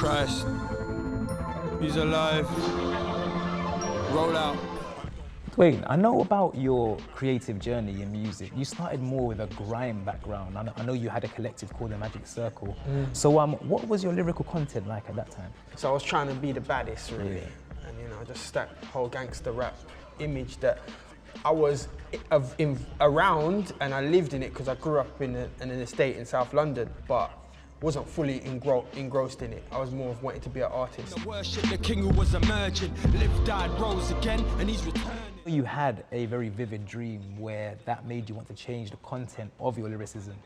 Christ. He's alive. Roll out. Dwayne, I know about your creative journey in music. You started more with a grime background. I know you had a collective called the Magic Circle. So what was your lyrical content like at that time? So I was trying to be the baddest, really. Yeah. And, you know, just that whole gangster rap image that I was around, and I lived in it because I grew up in an estate in South London, but wasn't fully engrossed in it. I was more of wanting to be an artist. Worship the king who was emerging, lived, died, rose again, and he's returning. You had a very vivid dream where that made you want to change the content of your lyricism.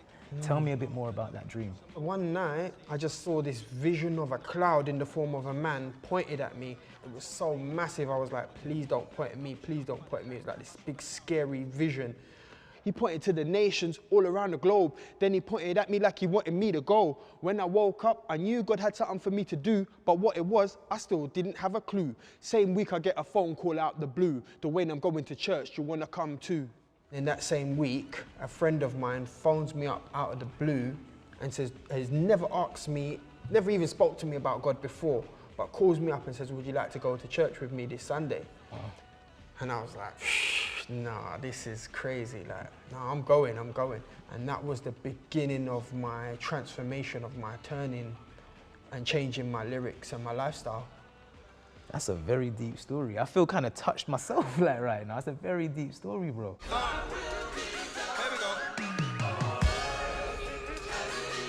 Tell me a bit more about that dream. One night, I just saw this vision of a cloud in the form of a man pointed at me. It was so massive, I was like, please don't point at me, please don't point at me. It's like this big, scary vision. He pointed to the nations all around the globe. Then he pointed at me like he wanted me to go. When I woke up, I knew God had something for me to do, but what it was, I still didn't have a clue. Same week, I get a phone call out the blue. Dwayne, I'm going to church, you wanna come too? In that same week, a friend of mine phones me up out of the blue and says, has never asked me, never even spoke to me about God before, but calls me up and says, would you like to go to church with me this Sunday? And I was like, nah, this is crazy. Like, no, I'm going. And that was the beginning of my transformation, of my turning and changing my lyrics and my lifestyle. That's a very deep story. I feel kind of touched myself like right now. It's a very deep story, bro. Here we go.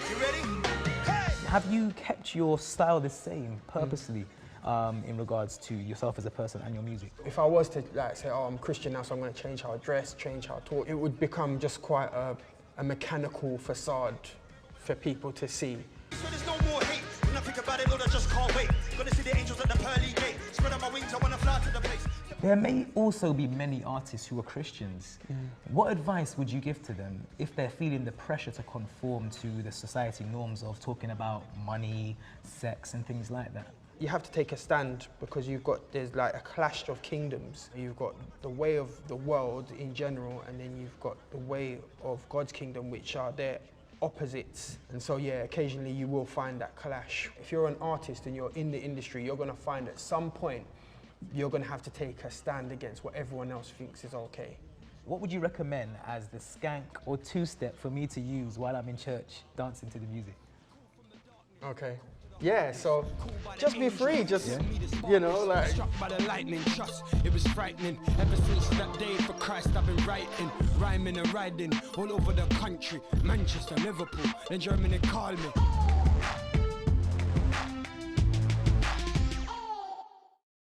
You ready? Hey! Have you kept your style the same purposely? In regards to yourself as a person and your music? If I was to like say, oh, I'm Christian now, so I'm going to change how I dress, change how I talk, it would become just quite a mechanical facade for people to see. So there's no more hate. When I think about it, Lord, I just can't wait. Gonna see the angels at the pearly gate. Spread out my wings, I wanna fly to the place. There may also be many artists who are Christians. What advice would you give to them if they're feeling the pressure to conform to the society norms of talking about money, sex, and things like that? You have to take a stand because there's like a clash of kingdoms. You've got the way of the world in general, and then you've got the way of God's kingdom, which are their opposites. And so yeah, occasionally you will find that clash. If you're an artist and you're in the industry, you're gonna find at some point, you're gonna have to take a stand against what everyone else thinks is okay. What would you recommend as the skank or two-step for me to use while I'm in church dancing to the music? Okay. Yeah, so just be free, just, you know, like. Struck by the lightning, trust, it was frightening. Ever since that day for Christ I've been writing, rhyming and riding all over the country. Manchester, Liverpool, then Germany call me.